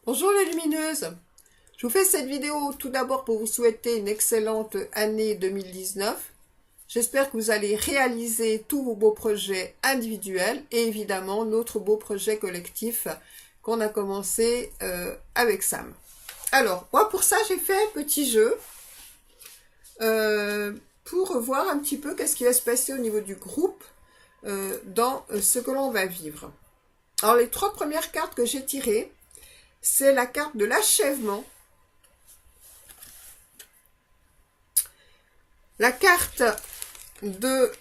Bonjour les lumineuses, je vous fais cette vidéo tout d'abord pour vous souhaiter une excellente année 2019. J'espère que vous allez réaliser tous vos beaux projets individuels et évidemment notre beau projet collectif qu'on a commencé avec Sam. Alors, moi pour ça j'ai fait un petit jeu pour voir un petit peu qu'est-ce qui va se passer au niveau du groupe dans ce que l'on va vivre. Alors les trois premières cartes que j'ai tirées, c'est la carte de l'achèvement, la carte de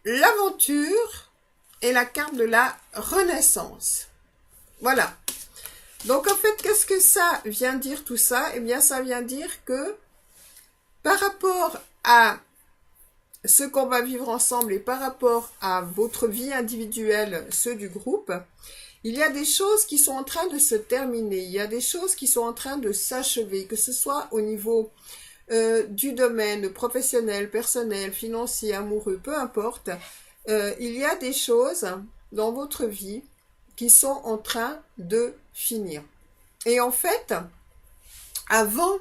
l'aventure et la carte de la renaissance. Voilà. Donc en fait, qu'est-ce que ça vient dire tout ça? Eh bien, ça vient dire que par rapport à ce qu'on va vivre ensemble et par rapport à votre vie individuelle, ceux du groupe, il y a des choses qui sont en train de se terminer, il y a des choses qui sont en train de s'achever, que ce soit au niveau du domaine professionnel, personnel, financier, amoureux, peu importe. Il y a des choses dans votre vie qui sont en train de finir. Et en fait, avant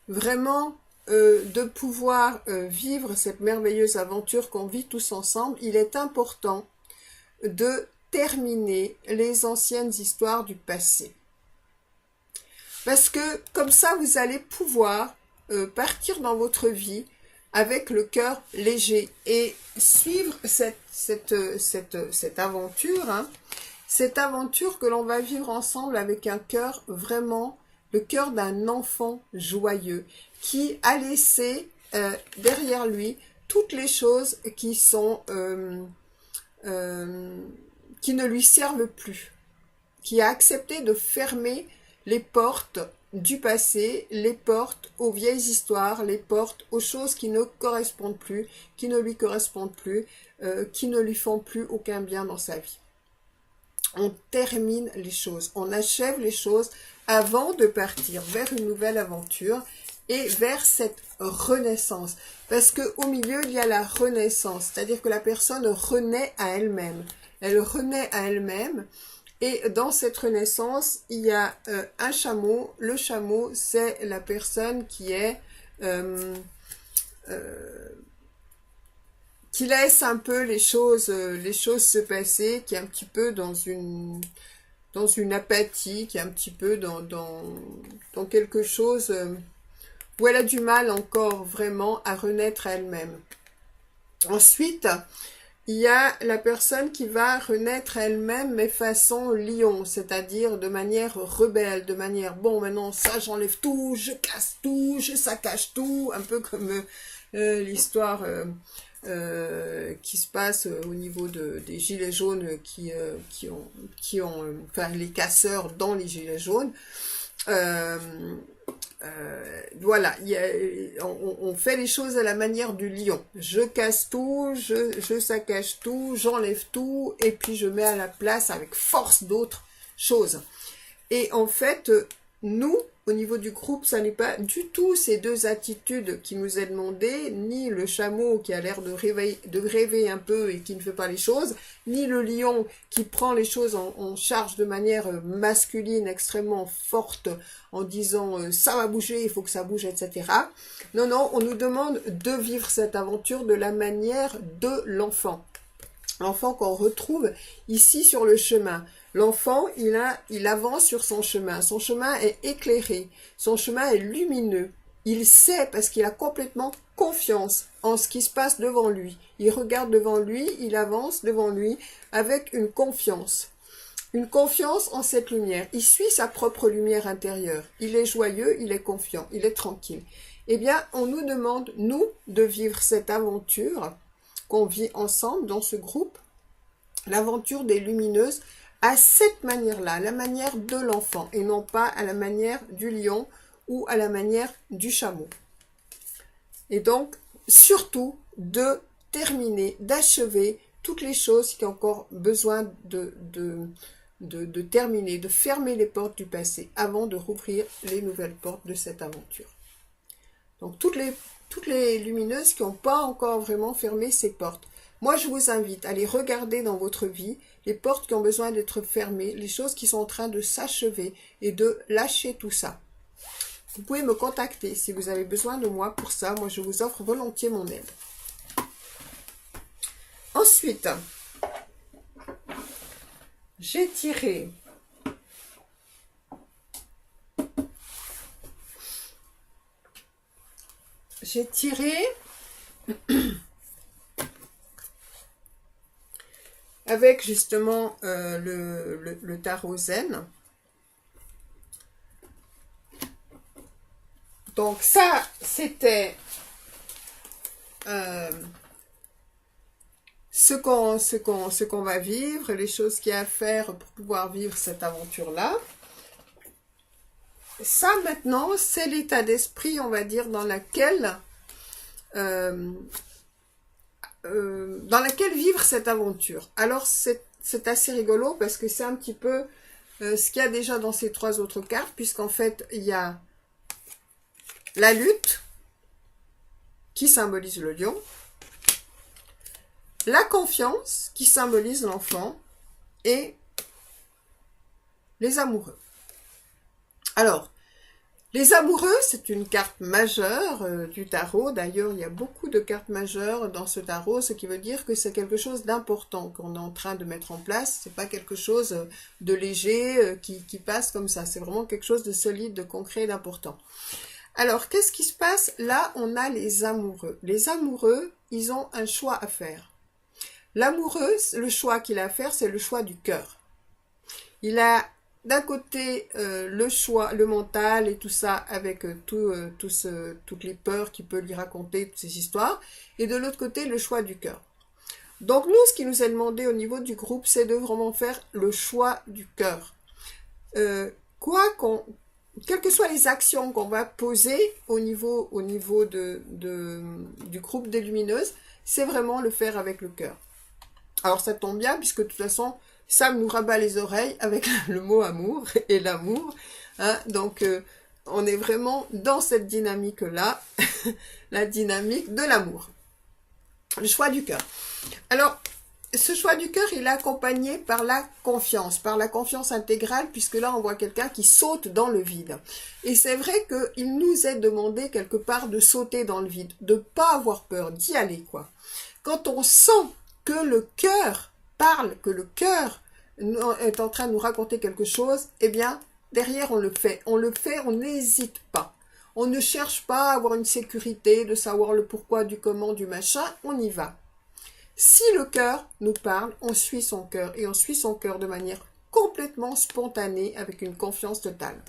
vraiment de pouvoir vivre cette merveilleuse aventure qu'on vit tous ensemble, il est important de terminer les anciennes histoires du passé. Parce que comme ça, vous allez pouvoir partir dans votre vie avec le cœur léger et suivre cette aventure, hein, cette aventure que l'on va vivre ensemble avec un cœur vraiment, le cœur d'un enfant joyeux qui a laissé derrière lui toutes les choses qui sont qui ne lui servent plus, qui a accepté de fermer les portes du passé, les portes aux vieilles histoires, les portes aux choses qui ne correspondent plus, qui ne lui correspondent plus, qui ne lui font plus aucun bien dans sa vie. On termine les choses, on achève les choses avant de partir vers une nouvelle aventure et vers cette renaissance. Parce qu'au milieu, il y a la renaissance, c'est-à-dire que la personne renaît à elle-même. Elle renaît à elle-même. Et dans cette renaissance, il y a un chameau. Le chameau, c'est la personne qui est qui laisse un peu les choses se passer, qui est un petit peu dans une apathie, qui est un petit peu dans quelque chose où elle a du mal encore vraiment à renaître à elle-même. Ensuite, il y a la personne qui va renaître elle-même, mais façon lion, c'est-à-dire de manière rebelle, de manière, bon, maintenant, ça, j'enlève tout, je casse tout, je saccage tout, un peu comme l'histoire qui se passe au niveau des gilets jaunes qui ont enfin, les casseurs dans les gilets jaunes. Voilà, on fait les choses à la manière du lion. Je casse tout, je saccage tout, j'enlève tout, et puis je mets à la place avec force d'autres choses. Et en fait, nous, au niveau du groupe, ça n'est pas du tout ces deux attitudes qui nous est demandé, ni le chameau qui a l'air de rêver un peu et qui ne fait pas les choses, ni le lion qui prend les choses en charge de manière masculine, extrêmement forte, en disant ça va bouger, il faut que ça bouge, etc. Non, non, on nous demande de vivre cette aventure de la manière de l'enfant. L'enfant qu'on retrouve ici sur le chemin. L'enfant, il avance sur son chemin. Son chemin est éclairé. Son chemin est lumineux. Il sait parce qu'il a complètement confiance en ce qui se passe devant lui. Il regarde devant lui, il avance devant lui avec une confiance. Une confiance en cette lumière. Il suit sa propre lumière intérieure. Il est joyeux, il est confiant, il est tranquille. Eh bien, on nous demande, nous, de vivre cette aventure qu'on vit ensemble dans ce groupe, l'aventure des lumineuses, à cette manière-là, la manière de l'enfant, et non pas à la manière du lion ou à la manière du chameau. Et donc, surtout, de terminer, d'achever toutes les choses qui ont encore besoin de terminer, de fermer les portes du passé avant de rouvrir les nouvelles portes de cette aventure. Donc, toutes les lumineuses qui n'ont pas encore vraiment fermé ces portes, Moi, je vous invite à aller regarder dans votre vie les portes qui ont besoin d'être fermées, les choses qui sont en train de s'achever et de lâcher tout ça. Vous pouvez me contacter si vous avez besoin de moi pour ça. Moi, je vous offre volontiers mon aide. Ensuite, j'ai tiré avec justement le tarot zen. Donc ça, c'était ce qu'on va vivre, les choses qu'il y a à faire pour pouvoir vivre cette aventure-là. Ça, maintenant, c'est l'état d'esprit, on va dire, dans laquelle vivre cette aventure. Alors, c'est assez rigolo parce que c'est un petit peu ce qu'il y a déjà dans ces 3 autres cartes, puisqu'en fait, il y a la lutte, qui symbolise le lion, la confiance, qui symbolise l'enfant, et les amoureux. Alors, les amoureux, c'est une carte majeure du tarot. D'ailleurs, il y a beaucoup de cartes majeures dans ce tarot, ce qui veut dire que c'est quelque chose d'important qu'on est en train de mettre en place. C'est pas quelque chose de léger qui passe comme ça. C'est vraiment quelque chose de solide, de concret, d'important. Alors, qu'est-ce qui se passe? Là, on a les amoureux. Les amoureux, ils ont un choix à faire. L'amoureux, le choix qu'il a à faire, c'est le choix du cœur. Il a d'un côté le choix, le mental et tout ça, avec toutes les peurs qu'il peut lui raconter, toutes ces histoires, et de l'autre côté, le choix du cœur. Donc nous, ce qui nous est demandé au niveau du groupe, c'est de vraiment faire le choix du cœur. Quelles que soient les actions qu'on va poser au niveau du groupe des lumineuses, c'est vraiment le faire avec le cœur. Alors ça tombe bien, puisque de toute façon, Sam nous rabat les oreilles avec le mot amour et l'amour. Hein, donc, on est vraiment dans cette dynamique-là, la dynamique de l'amour. Le choix du cœur. Alors, ce choix du cœur, il est accompagné par la confiance intégrale, puisque là, on voit quelqu'un qui saute dans le vide. Et c'est vrai qu'il nous est demandé quelque part de sauter dans le vide, de ne pas avoir peur, d'y aller, quoi. Quand on sent que le cœur parle, que le cœur est en train de nous raconter quelque chose, eh bien, derrière, on le fait, on n'hésite pas. On ne cherche pas à avoir une sécurité, de savoir le pourquoi, du comment, du machin, on y va. Si le cœur nous parle, on suit son cœur, et on suit son cœur de manière complètement spontanée, avec une confiance totale.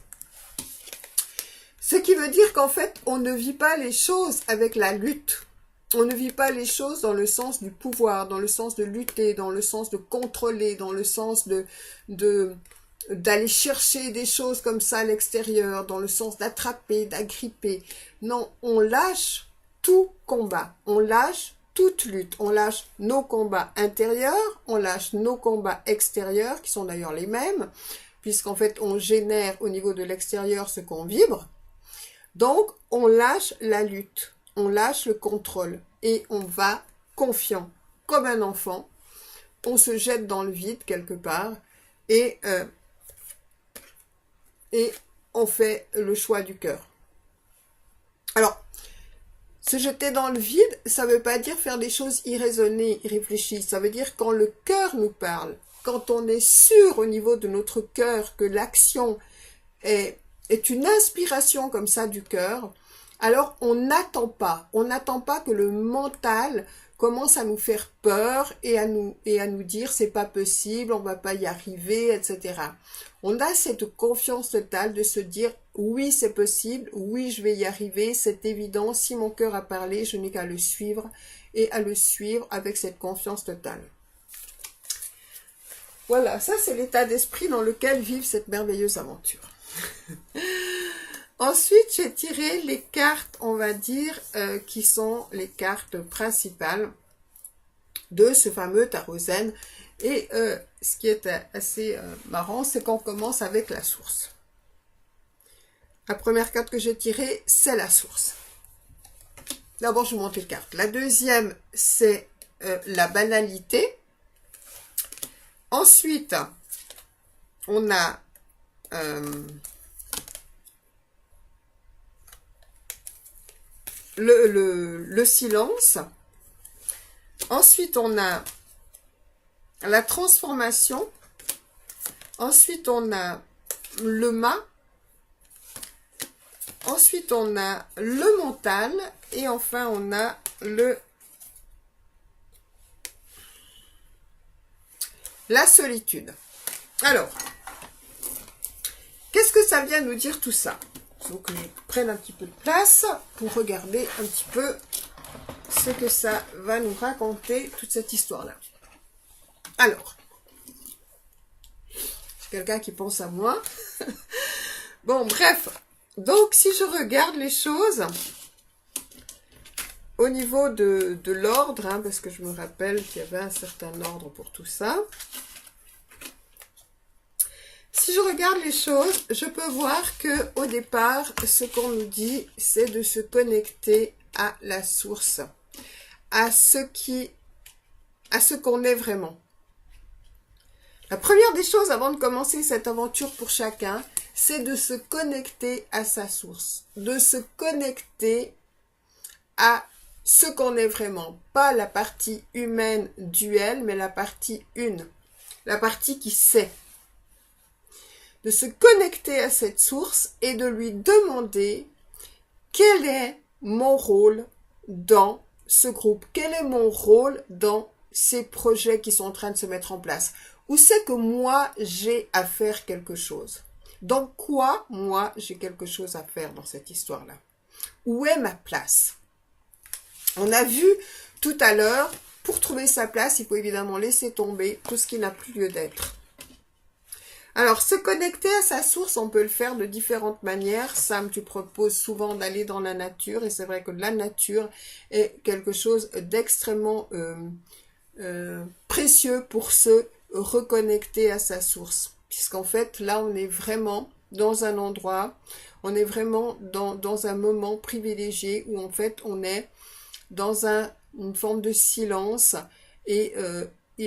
Ce qui veut dire qu'en fait, on ne vit pas les choses avec la lutte. On ne vit pas les choses dans le sens du pouvoir, dans le sens de lutter, dans le sens de contrôler, dans le sens d'aller chercher des choses comme ça à l'extérieur, dans le sens d'attraper, d'agripper. Non, on lâche tout combat, on lâche toute lutte, on lâche nos combats intérieurs, on lâche nos combats extérieurs, qui sont d'ailleurs les mêmes, puisqu'en fait on génère au niveau de l'extérieur ce qu'on vibre. Donc on lâche la lutte. On lâche le contrôle et on va confiant, comme un enfant. On se jette dans le vide quelque part et on fait le choix du cœur. Alors, se jeter dans le vide, ça ne veut pas dire faire des choses irraisonnées, irréfléchies. Ça veut dire quand le cœur nous parle, quand on est sûr au niveau de notre cœur que l'action est une inspiration comme ça du cœur, alors on n'attend pas que le mental commence à nous faire peur et à nous dire c'est pas possible, on va pas y arriver, etc. On a cette confiance totale de se dire oui c'est possible, oui je vais y arriver, c'est évident, si mon cœur a parlé, je n'ai qu'à le suivre et à le suivre avec cette confiance totale. Voilà, ça c'est l'état d'esprit dans lequel vivent cette merveilleuse aventure. Ensuite, j'ai tiré les cartes, on va dire, qui sont les cartes principales de ce fameux tarot zen. Et ce qui est assez marrant, c'est qu'on commence avec la source. La première carte que j'ai tirée, c'est la source. D'abord, je vous montre les cartes. La deuxième, c'est la banalité. Ensuite, on a le silence. Ensuite, on a la transformation. Ensuite, on a le mât. Ensuite, on a le mental. Et enfin, on a la solitude. Alors, qu'est-ce que ça vient nous dire tout ça? Donc, je prenne un petit peu de place pour regarder un petit peu ce que ça va nous raconter, toute cette histoire-là. Alors, j'ai quelqu'un qui pense à moi. Bon, bref. Donc, si je regarde les choses au niveau de l'ordre, hein, parce que je me rappelle qu'il y avait un certain ordre pour tout ça. Si je regarde les choses, je peux voir que au départ, ce qu'on nous dit, c'est de se connecter à la source, à ce qu'on est vraiment. La première des choses avant de commencer cette aventure pour chacun, c'est de se connecter à sa source, de se connecter à ce qu'on est vraiment, pas la partie humaine duelle, mais la partie une, la partie qui sait. De se connecter à cette source et de lui demander quel est mon rôle dans ce groupe, quel est mon rôle dans ces projets qui sont en train de se mettre en place. Où c'est que moi, j'ai à faire quelque chose? Dans quoi, moi, j'ai quelque chose à faire dans cette histoire-là? Où est ma place? On a vu tout à l'heure, pour trouver sa place, il faut évidemment laisser tomber tout ce qui n'a plus lieu d'être. Alors, se connecter à sa source, on peut le faire de différentes manières. Sam, tu proposes souvent d'aller dans la nature, et c'est vrai que la nature est quelque chose d'extrêmement précieux pour se reconnecter à sa source. Puisqu'en fait, là, on est vraiment dans un endroit, on est vraiment dans un moment privilégié où en fait, on est dans une forme de silence et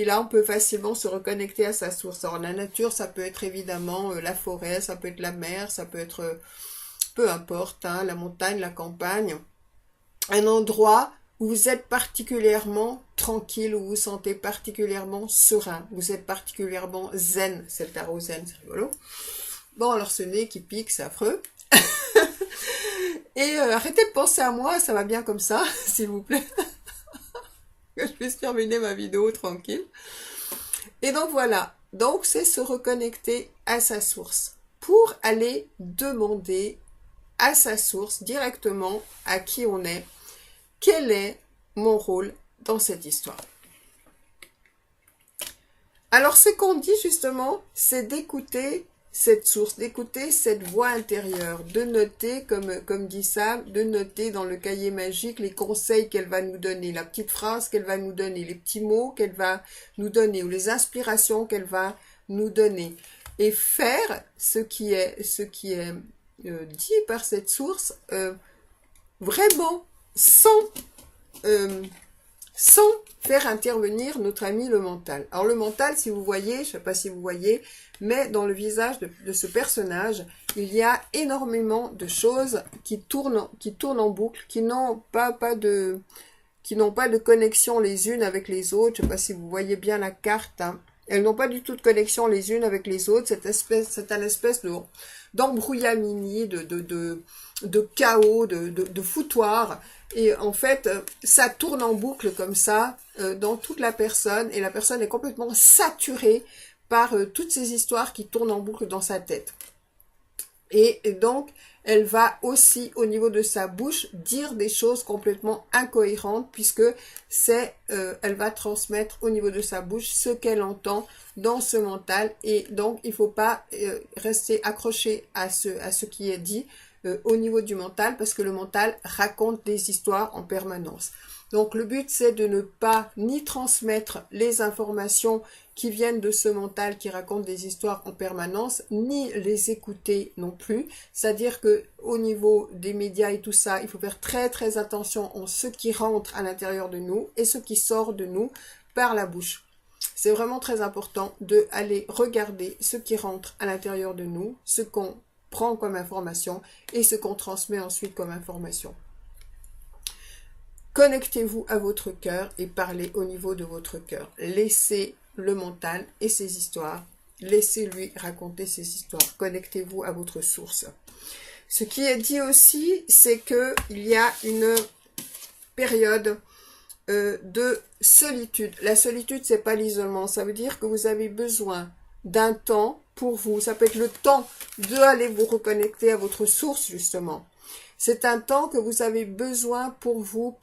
là, on peut facilement se reconnecter à sa source. Alors, la nature, ça peut être évidemment la forêt, ça peut être la mer, ça peut être, peu importe, hein, la montagne, la campagne. Un endroit où vous êtes particulièrement tranquille, où vous vous sentez particulièrement serein, vous êtes particulièrement zen. C'est le tarot zen, c'est rigolo. Bon, alors ce nez qui pique, c'est affreux. Et arrêtez de penser à moi, ça va bien comme ça, s'il vous plaît. Que je puisse terminer ma vidéo tranquille. Et donc voilà, donc c'est se reconnecter à sa source pour aller demander à sa source directement à qui on est, quel est mon rôle dans cette histoire. Alors ce qu'on dit justement, c'est d'écouter cette source, d'écouter cette voix intérieure, de noter, comme dit Sam, de noter dans le cahier magique les conseils qu'elle va nous donner, la petite phrase qu'elle va nous donner, les petits mots qu'elle va nous donner ou les inspirations qu'elle va nous donner. Et faire ce qui est dit par cette source vraiment sans faire intervenir notre ami le mental. Alors le mental, si vous voyez, je ne sais pas si vous voyez, mais dans le visage de ce personnage, il y a énormément de choses qui tournent en boucle, qui n'ont pas de connexion les unes avec les autres. Je ne sais pas si vous voyez bien la carte, hein. Elles n'ont pas du tout de connexion les unes avec les autres. C'est un espèce d'embrouillamini, de chaos, de foutoir. Et en fait, ça tourne en boucle comme ça dans toute la personne. Et la personne est complètement saturée par toutes ces histoires qui tournent en boucle dans sa tête. Et donc, elle va aussi, au niveau de sa bouche, dire des choses complètement incohérentes, puisque elle va transmettre au niveau de sa bouche ce qu'elle entend dans ce mental. Et donc, il ne faut pas rester accroché à ce qui est dit au niveau du mental, parce que le mental raconte des histoires en permanence. Donc le but c'est de ne pas ni transmettre les informations qui viennent de ce mental qui raconte des histoires en permanence, ni les écouter non plus. C'est-à-dire que au niveau des médias et tout ça, il faut faire très très attention en ce qui rentre à l'intérieur de nous et ce qui sort de nous par la bouche. C'est vraiment très important de aller regarder ce qui rentre à l'intérieur de nous, ce qu'on prend comme information et ce qu'on transmet ensuite comme information. Connectez-vous à votre cœur et parlez au niveau de votre cœur. Laissez le mental et ses histoires. Laissez-lui raconter ses histoires. Connectez-vous à votre source. Ce qui est dit aussi, c'est que il y a une période de solitude. La solitude, c'est pas l'isolement. Ça veut dire que vous avez besoin d'un temps pour vous. Ça peut être le temps d'aller vous reconnecter à votre source, justement. C'est un temps que vous avez besoin pour vous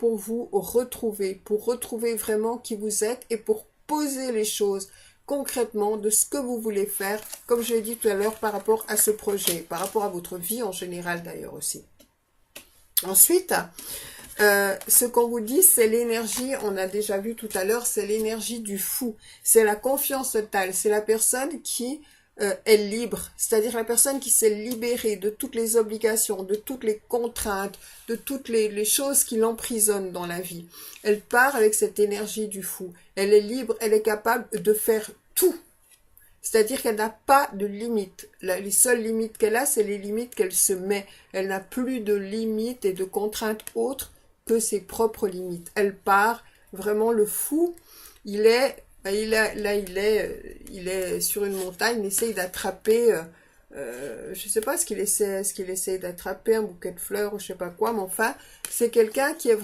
retrouver vraiment qui vous êtes et pour poser les choses concrètement de ce que vous voulez faire, comme je l'ai dit tout à l'heure, par rapport à ce projet, par rapport à votre vie en général d'ailleurs aussi. Ensuite, ce qu'on vous dit, c'est l'énergie, on a déjà vu tout à l'heure, c'est l'énergie du fou. C'est la confiance totale, c'est la personne qui est libre, c'est-à-dire la personne qui s'est libérée de toutes les obligations, de toutes les contraintes, de toutes les choses qui l'emprisonnent dans la vie. Elle part avec cette énergie du fou. Elle est libre, elle est capable de faire tout. C'est-à-dire qu'elle n'a pas de limites. Les seules limites qu'elle a, c'est les limites qu'elle se met. Elle n'a plus de limites et de contraintes autres que ses propres limites. Elle part, vraiment le fou, il est sur une montagne, il essaye d'attraper, je sais pas ce qu'il essaye d'attraper, un bouquet de fleurs ou je sais pas quoi, mais enfin, c'est quelqu'un qui a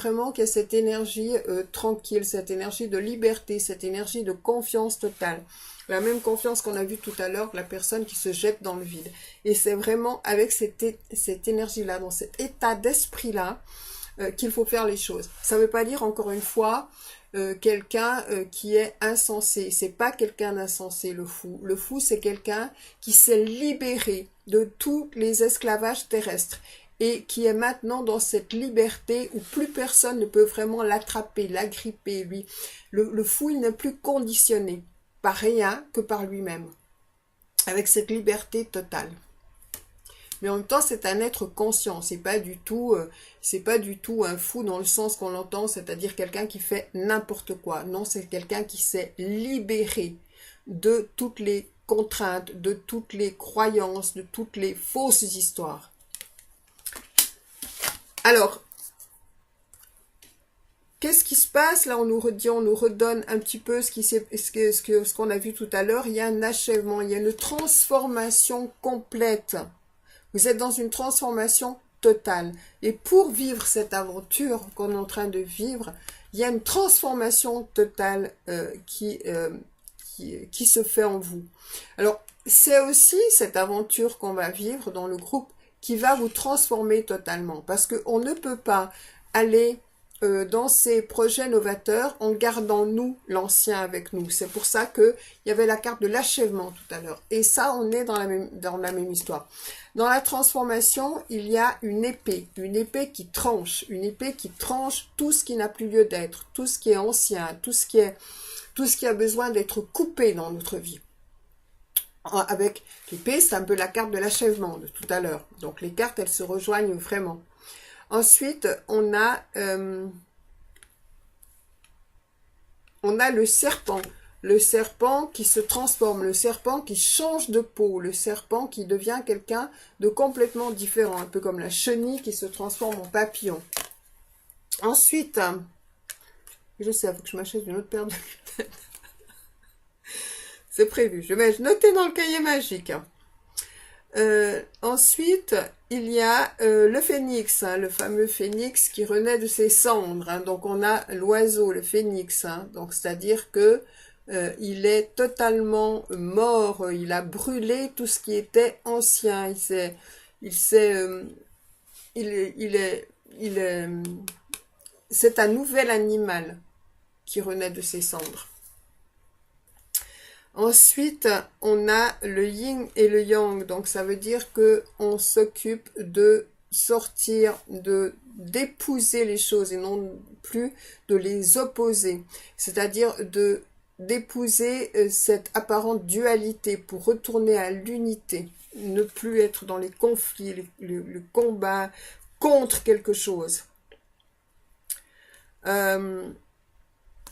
cette énergie tranquille, cette énergie de liberté, cette énergie de confiance totale. La même confiance qu'on a vue tout à l'heure, la personne qui se jette dans le vide. Et c'est vraiment avec cette énergie-là, dans cet état d'esprit-là, qu'il faut faire les choses. Ça ne veut pas dire, encore une fois, quelqu'un qui est insensé. C'est pas quelqu'un d'insensé, le fou. Le fou, c'est quelqu'un qui s'est libéré de tous les esclavages terrestres et qui est maintenant dans cette liberté où plus personne ne peut vraiment l'attraper, l'agripper, lui. Le fou, il n'est plus conditionné par rien que par lui-même, avec cette liberté totale. Mais en même temps, c'est un être conscient. C'est pas du tout un fou dans le sens qu'on l'entend, c'est-à-dire quelqu'un qui fait n'importe quoi. Non, c'est quelqu'un qui s'est libéré de toutes les contraintes, de toutes les croyances, de toutes les fausses histoires. Alors, qu'est-ce qui se passe? Là, on nous redonne un petit peu ce qu'on a vu tout à l'heure. Il y a un achèvement, il y a une transformation complète. Vous êtes dans une transformation totale. Et pour vivre cette aventure qu'on est en train de vivre, il y a une transformation totale qui se fait en vous. Alors, c'est aussi cette aventure qu'on va vivre dans le groupe qui va vous transformer totalement. Parce qu'on ne peut pas aller dans ces projets novateurs en gardant nous, l'ancien avec nous. C'est pour ça qu'il y avait la carte de l'achèvement tout à l'heure. Et ça, on est dans la même histoire. Dans la transformation, il y a une épée qui tranche tout ce qui n'a plus lieu d'être, tout ce qui est ancien, tout ce qui a besoin d'être coupé dans notre vie. Avec l'épée, c'est un peu la carte de l'achèvement de tout à l'heure. Donc les cartes, elles se rejoignent vraiment. Ensuite, on a le serpent qui se transforme, le serpent qui change de peau, le serpent qui devient quelqu'un de complètement différent, un peu comme la chenille qui se transforme en papillon. Ensuite, je sais, il faut que je m'achète une autre paire de lunettes. C'est prévu, je vais noter dans le cahier magique. Ensuite, il y a le phénix, le fameux phénix qui renaît de ses cendres. Donc on a l'oiseau, le phénix. Donc c'est-à-dire que il est totalement mort. Il a brûlé tout ce qui était ancien. C'est un nouvel animal qui renaît de ses cendres. Ensuite, on a le yin et le yang, donc ça veut dire que on s'occupe de sortir, d'épouser les choses et non plus de les opposer. C'est-à-dire d'épouser cette apparente dualité pour retourner à l'unité. Ne plus être dans les conflits, le combat contre quelque chose.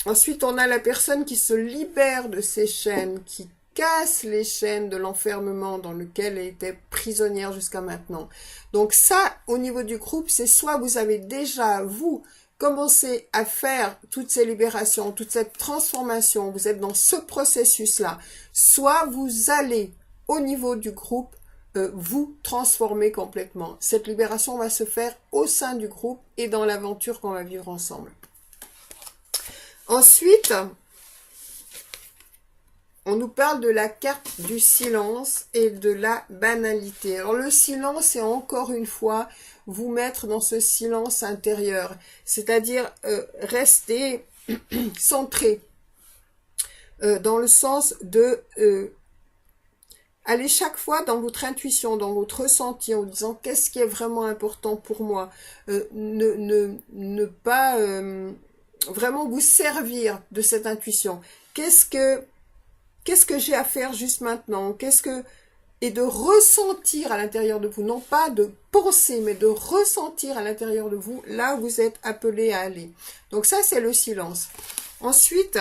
Ensuite, on a la personne qui se libère de ses chaînes, qui casse les chaînes de l'enfermement dans lequel elle était prisonnière jusqu'à maintenant. Donc ça, au niveau du groupe, c'est soit vous avez déjà, vous, commencé à faire toutes ces libérations, toute cette transformation, vous êtes dans ce processus-là, soit vous allez, au niveau du groupe, vous transformer complètement. Cette libération va se faire au sein du groupe et dans l'aventure qu'on va vivre ensemble. Ensuite, on nous parle de la carte du silence et de la banalité. Alors le silence, c'est encore une fois vous mettre dans ce silence intérieur, c'est-à-dire rester centré, dans le sens de aller chaque fois dans votre intuition, dans votre ressenti, en vous disant qu'est-ce qui est vraiment important pour moi, ne pas vraiment vous servir de cette intuition. Qu'est-ce que j'ai à faire juste maintenant? Et de ressentir à l'intérieur de vous, non pas de penser, mais de ressentir à l'intérieur de vous, là où vous êtes appelé à aller. Donc ça, c'est le silence. Ensuite,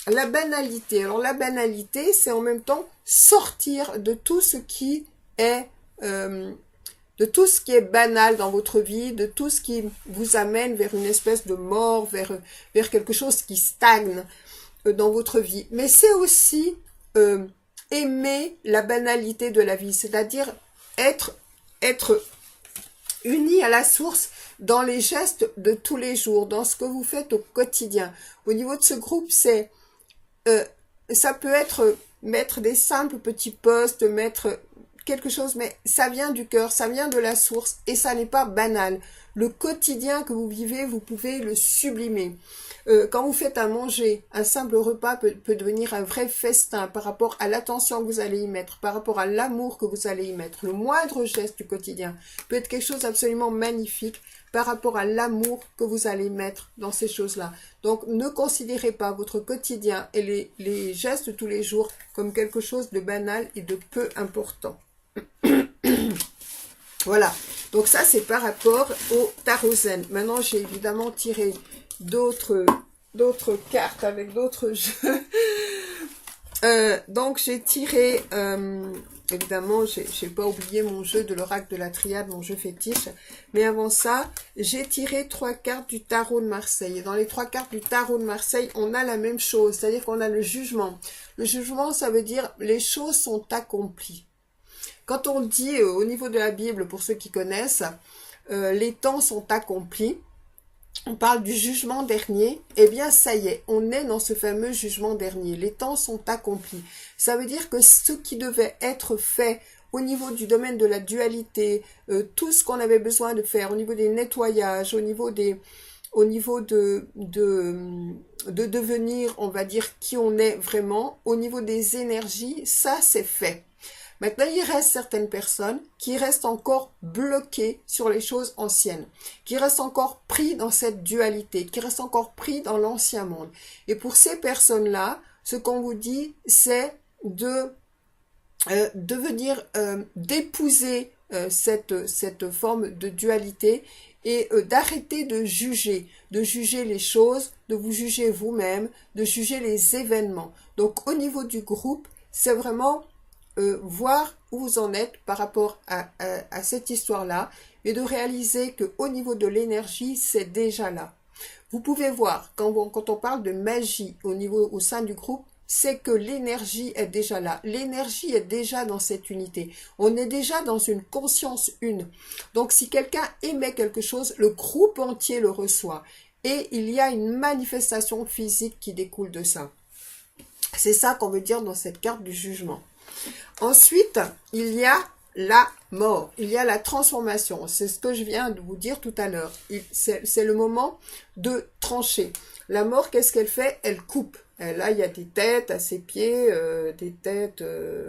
la banalité. Alors la banalité, c'est en même temps sortir de tout ce qui est banal dans votre vie, de tout ce qui vous amène vers une espèce de mort, vers quelque chose qui stagne dans votre vie. Mais c'est aussi aimer la banalité de la vie, c'est-à-dire être uni à la source dans les gestes de tous les jours, dans ce que vous faites au quotidien. Au niveau de ce groupe, ça peut être mettre des simples petits posts, mettre quelque chose, mais ça vient du cœur, ça vient de la source et ça n'est pas banal. Le quotidien que vous vivez, vous pouvez le sublimer. Quand vous faites à manger, un simple repas peut devenir un vrai festin par rapport à l'attention que vous allez y mettre, par rapport à l'amour que vous allez y mettre. Le moindre geste du quotidien peut être quelque chose d'absolument magnifique par rapport à l'amour que vous allez mettre dans ces choses-là. Donc, ne considérez pas votre quotidien et les gestes de tous les jours comme quelque chose de banal et de peu important. Voilà. Donc ça, c'est par rapport au tarot zen. Maintenant, j'ai évidemment tiré d'autres cartes avec d'autres jeux. Donc, j'ai tiré... évidemment, j'ai pas oublié mon jeu de l'oracle de la triade, mon jeu fétiche. Mais avant ça, j'ai tiré 3 cartes du tarot de Marseille. Et dans les 3 cartes du tarot de Marseille, on a la même chose. C'est-à-dire qu'on a le jugement. Le jugement, ça veut dire les choses sont accomplies. Quand on dit au niveau de la Bible, pour ceux qui connaissent, les temps sont accomplis, on parle du jugement dernier, eh bien ça y est, on est dans ce fameux jugement dernier. Les temps sont accomplis. Ça veut dire que ce qui devait être fait au niveau du domaine de la dualité, tout ce qu'on avait besoin de faire, au niveau des nettoyages, au niveau de devenir, on va dire, qui on est vraiment, au niveau des énergies, ça c'est fait. Maintenant, il reste certaines personnes qui restent encore bloquées sur les choses anciennes, qui restent encore pris dans cette dualité, qui restent encore pris dans l'ancien monde. Et pour ces personnes-là, ce qu'on vous dit, c'est de venir d'épouser cette forme de dualité et d'arrêter de juger les choses, de vous juger vous-même, de juger les événements. Donc, au niveau du groupe, c'est vraiment... voir où vous en êtes par rapport à cette histoire-là et de réaliser qu'au niveau de l'énergie, c'est déjà là. Vous pouvez voir, quand on parle de magie au sein du groupe, c'est que l'énergie est déjà là. L'énergie est déjà dans cette unité. On est déjà dans une conscience une. Donc, si quelqu'un émet quelque chose, le groupe entier le reçoit. Et il y a une manifestation physique qui découle de ça. C'est ça qu'on veut dire dans cette carte du jugement. Ensuite, il y a la mort, il y a la transformation. C'est ce que je viens de vous dire tout à l'heure. C'est le moment de trancher. La mort, qu'est-ce qu'elle fait? Elle coupe. Là, il y a des têtes à ses pieds, des têtes,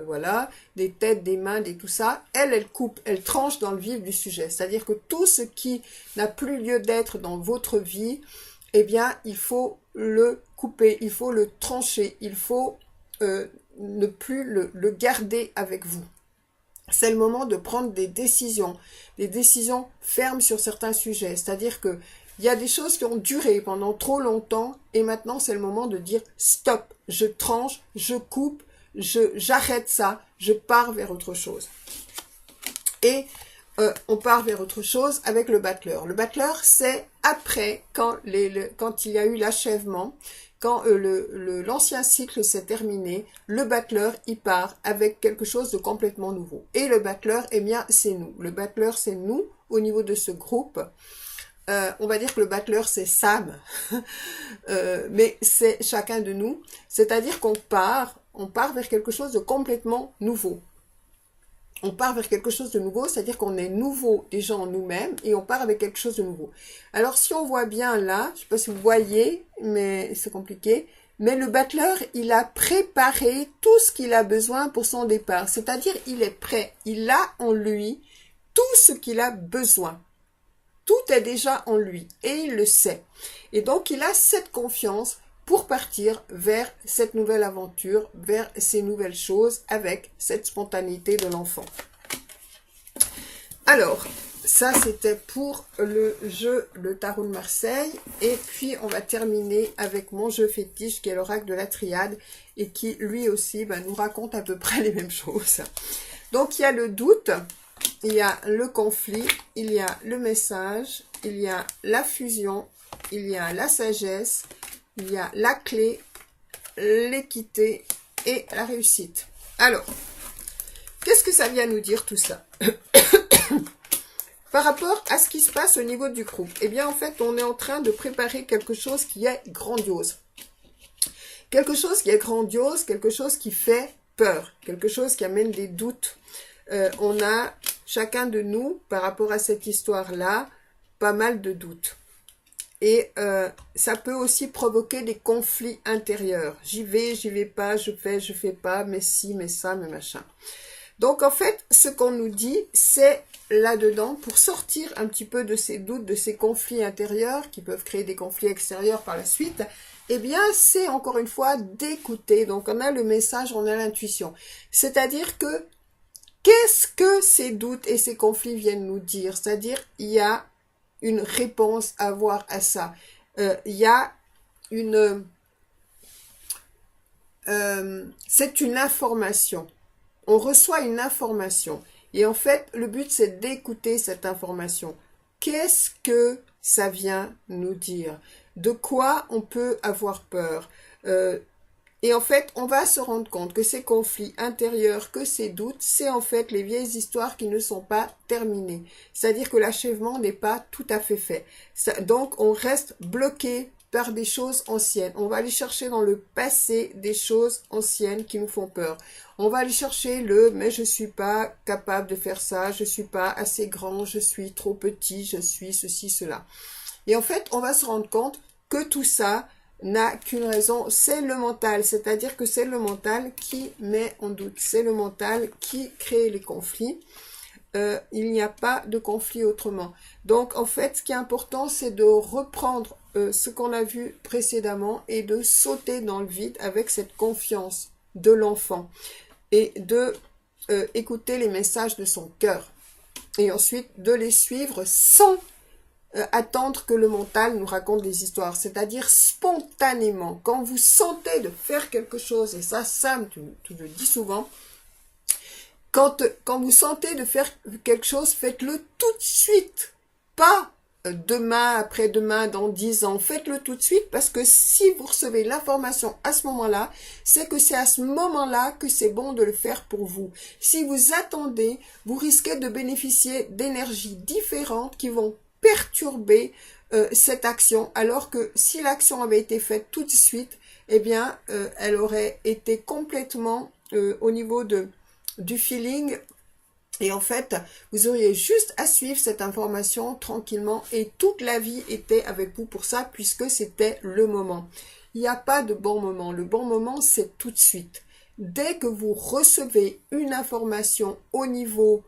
voilà, des têtes, des mains, et tout ça. Elle coupe, elle tranche dans le vif du sujet. C'est-à-dire que tout ce qui n'a plus lieu d'être dans votre vie, eh bien, il faut le couper, il faut le trancher, il faut ne plus le garder avec vous. C'est le moment de prendre des décisions fermes sur certains sujets. C'est-à-dire que il y a des choses qui ont duré pendant trop longtemps et maintenant c'est le moment de dire stop, je tranche, je coupe, j'arrête ça, je pars vers autre chose. Et on part vers autre chose avec le battleur. Le battleur, c'est après, quand il y a eu l'achèvement, quand l'ancien cycle s'est terminé, le battleur, il part avec quelque chose de complètement nouveau. Et le battleur, eh bien, c'est nous. Le battleur, c'est nous, au niveau de ce groupe. On va dire que le battleur, c'est Sam, mais c'est chacun de nous. C'est-à-dire qu'on part vers quelque chose de complètement nouveau. On part vers quelque chose de nouveau, c'est-à-dire qu'on est nouveau déjà en nous-mêmes et on part avec quelque chose de nouveau. Alors si on voit bien là, je ne sais pas si vous voyez, mais c'est compliqué, mais le battleur, il a préparé tout ce qu'il a besoin pour son départ. C'est-à-dire, il est prêt, il a en lui tout ce qu'il a besoin. Tout est déjà en lui et il le sait. Et donc, il a cette confiance pour partir vers cette nouvelle aventure, vers ces nouvelles choses avec cette spontanéité de l'enfant. Alors, ça c'était pour le jeu Le Tarot de Marseille. Et puis, on va terminer avec mon jeu fétiche qui est l'oracle de la triade et qui, lui aussi, nous raconte à peu près les mêmes choses. Donc, il y a le doute, il y a le conflit, il y a le message, il y a la fusion, il y a la sagesse, il y a la clé, l'équité et la réussite. Alors, qu'est-ce que ça vient nous dire tout ça? Par rapport à ce qui se passe au niveau du groupe, eh bien en fait, on est en train de préparer quelque chose qui est grandiose. Quelque chose qui est grandiose, quelque chose qui fait peur, quelque chose qui amène des doutes. On a, chacun de nous, par rapport à cette histoire-là, pas mal de doutes. Et ça peut aussi provoquer des conflits intérieurs. J'y vais pas, je fais pas, mais si, mais ça, mais machin. Donc en fait, ce qu'on nous dit, c'est là-dedans, pour sortir un petit peu de ces doutes, de ces conflits intérieurs, qui peuvent créer des conflits extérieurs par la suite, eh bien, c'est encore une fois d'écouter. Donc on a le message, on a l'intuition. C'est-à-dire que, qu'est-ce que ces doutes et ces conflits viennent nous dire? C'est-à-dire, il y a une réponse à avoir à ça. Il y a une... c'est une information. On reçoit une information. Et en fait, le but, c'est d'écouter cette information. Qu'est-ce que ça vient nous dire? De quoi on peut avoir peur? Et en fait, on va se rendre compte que ces conflits intérieurs, que ces doutes, c'est en fait les vieilles histoires qui ne sont pas terminées. C'est-à-dire que l'achèvement n'est pas tout à fait fait. Donc, on reste bloqué par des choses anciennes. On va aller chercher dans le passé des choses anciennes qui nous font peur. On va aller chercher mais je suis pas capable de faire ça, je suis pas assez grand, je suis trop petit, je suis ceci, cela. Et en fait, on va se rendre compte que tout ça n'a qu'une raison, c'est le mental. C'est-à-dire que c'est le mental qui met en doute. C'est le mental qui crée les conflits. Il n'y a pas de conflit autrement. Donc, en fait, ce qui est important, c'est de reprendre ce qu'on a vu précédemment et de sauter dans le vide avec cette confiance de l'enfant et de écouter les messages de son cœur et ensuite de les suivre sans attendre que le mental nous raconte des histoires, c'est-à-dire spontanément. Quand vous sentez de faire quelque chose, et ça, Sam, tu le dis souvent, quand vous sentez de faire quelque chose, faites-le tout de suite, pas demain, après-demain, dans 10 ans. Faites-le tout de suite parce que si vous recevez l'information à ce moment-là, c'est que c'est à ce moment-là que c'est bon de le faire pour vous. Si vous attendez, vous risquez de bénéficier d'énergies différentes qui vont perturber cette action, alors que si l'action avait été faite tout de suite, eh bien, elle aurait été complètement au niveau du feeling. Et en fait, vous auriez juste à suivre cette information tranquillement et toute la vie était avec vous pour ça puisque c'était le moment. Il n'y a pas de bon moment. Le bon moment, c'est tout de suite. Dès que vous recevez une information au niveau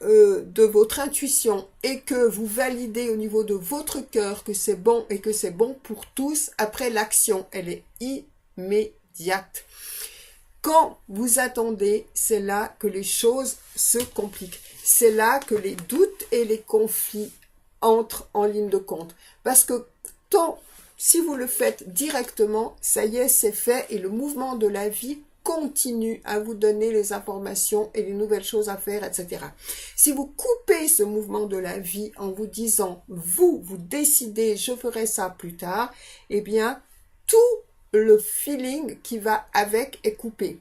de votre intuition et que vous validez au niveau de votre cœur que c'est bon et que c'est bon pour tous, après l'action, elle est immédiate. Quand vous attendez, c'est là que les choses se compliquent. C'est là que les doutes et les conflits entrent en ligne de compte. Parce que si vous le faites directement, ça y est, c'est fait et le mouvement de la vie continue à vous donner les informations et les nouvelles choses à faire, etc. Si vous coupez ce mouvement de la vie en vous disant, vous décidez, je ferai ça plus tard, eh bien, tout le feeling qui va avec est coupé.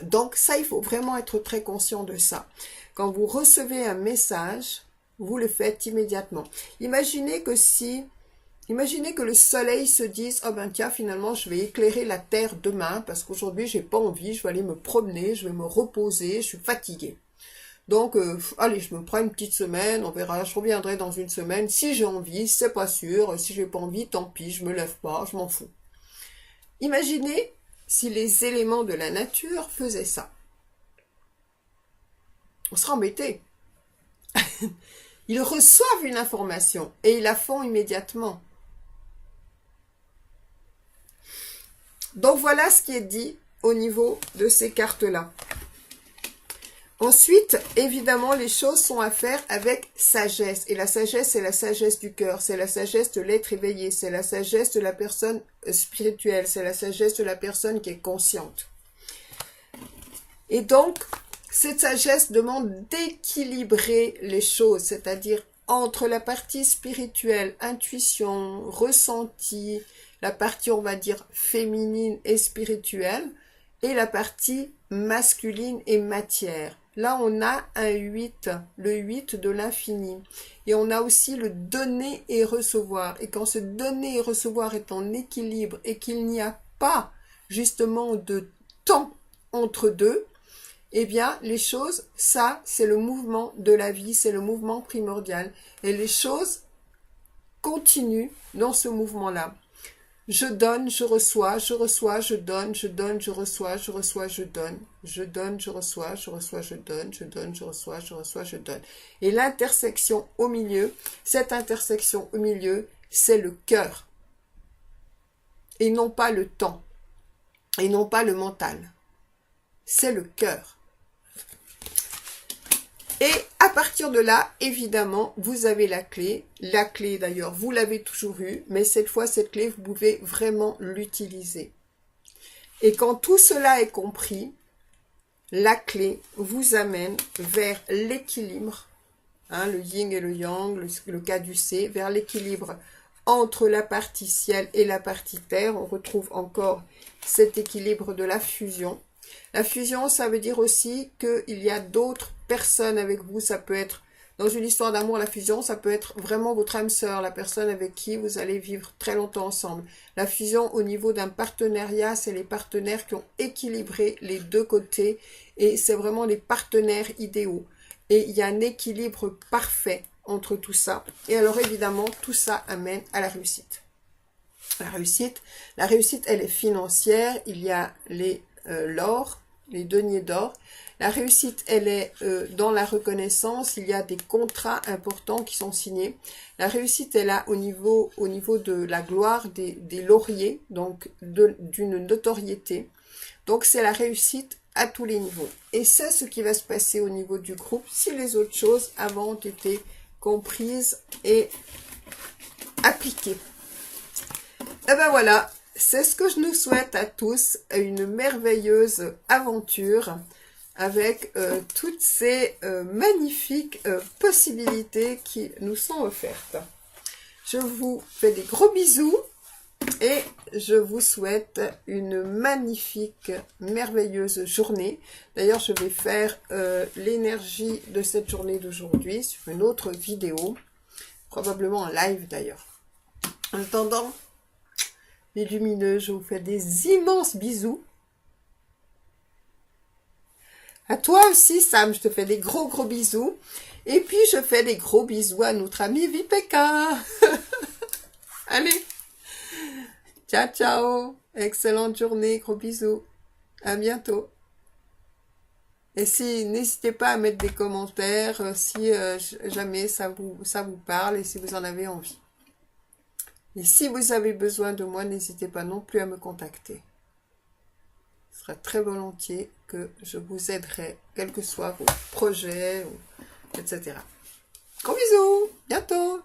Donc ça, il faut vraiment être très conscient de ça. Quand vous recevez un message, vous le faites immédiatement. Imaginez que le soleil se dise, oh ben tiens, finalement, je vais éclairer la terre demain parce qu'aujourd'hui, j'ai pas envie, je vais aller me promener, je vais me reposer, je suis fatiguée. Donc, allez, je me prends une petite semaine, on verra, je reviendrai dans une semaine. Si j'ai envie, c'est pas sûr. Si j'ai pas envie, tant pis, je me lève pas, je m'en fous. Imaginez si les éléments de la nature faisaient ça. On serait embêté. Ils reçoivent une information et ils la font immédiatement. Donc voilà ce qui est dit au niveau de ces cartes-là. Ensuite, évidemment, les choses sont à faire avec sagesse. Et la sagesse, c'est la sagesse du cœur, c'est la sagesse de l'être éveillé, c'est la sagesse de la personne spirituelle, c'est la sagesse de la personne qui est consciente. Et donc, cette sagesse demande d'équilibrer les choses, c'est-à-dire entre la partie spirituelle, intuition, ressenti, la partie, on va dire, féminine et spirituelle, et la partie masculine et matière. Là, on a un 8, le 8 de l'infini. Et on a aussi le donner et recevoir. Et quand ce donner et recevoir est en équilibre et qu'il n'y a pas justement de temps entre deux, eh bien, les choses, ça, c'est le mouvement de la vie, c'est le mouvement primordial. Et les choses continuent dans ce mouvement-là. Je donne, je reçois, je reçois, je donne, je donne, je reçois, je reçois, je donne. Je donne, je reçois, je reçois, je donne, je donne, je reçois, je reçois, je donne. Et l'intersection au milieu, cette intersection au milieu, c'est le cœur. Et non pas le temps. Et non pas le mental. C'est le cœur. Et à partir de là, évidemment, vous avez la clé. La clé, d'ailleurs, vous l'avez toujours eue, mais cette fois, cette clé, vous pouvez vraiment l'utiliser. Et quand tout cela est compris, la clé vous amène vers l'équilibre, le yin et le yang, le caducée, vers l'équilibre entre la partie ciel et la partie terre. On retrouve encore cet équilibre de la fusion. La fusion, ça veut dire aussi qu'il y a d'autres personnes avec vous. Ça peut être, dans une histoire d'amour, la fusion, ça peut être vraiment votre âme sœur, la personne avec qui vous allez vivre très longtemps ensemble. La fusion au niveau d'un partenariat, c'est les partenaires qui ont équilibré les deux côtés et c'est vraiment les partenaires idéaux. Et il y a un équilibre parfait entre tout ça. Et alors évidemment, tout ça amène à la réussite. La réussite, elle est financière. Il y a l'or, les deniers d'or. La réussite, elle est dans la reconnaissance. Il y a des contrats importants qui sont signés. La réussite est là au niveau de la gloire des lauriers, donc d'une notoriété. Donc c'est la réussite à tous les niveaux. Et c'est ce qui va se passer au niveau du groupe si les autres choses avant ont été comprises et appliquées. Et ben voilà. C'est ce que je nous souhaite à tous, une merveilleuse aventure avec toutes ces magnifiques possibilités qui nous sont offertes. Je vous fais des gros bisous et je vous souhaite une magnifique, merveilleuse journée. D'ailleurs, je vais faire l'énergie de cette journée d'aujourd'hui sur une autre vidéo, probablement en live d'ailleurs. En attendant, les lumineux, je vous fais des immenses bisous. À toi aussi, Sam, je te fais des gros bisous. Et puis, je fais des gros bisous à notre ami Vipeka. Allez, Ciao, ciao. Excellente journée. Gros bisous. À bientôt. Et si, n'hésitez pas à mettre des commentaires si jamais ça vous parle et si vous en avez envie. Et si vous avez besoin de moi, n'hésitez pas non plus à me contacter. Ce sera très volontiers que je vous aiderai, quels que soient vos projets, etc. Gros bisous, bientôt.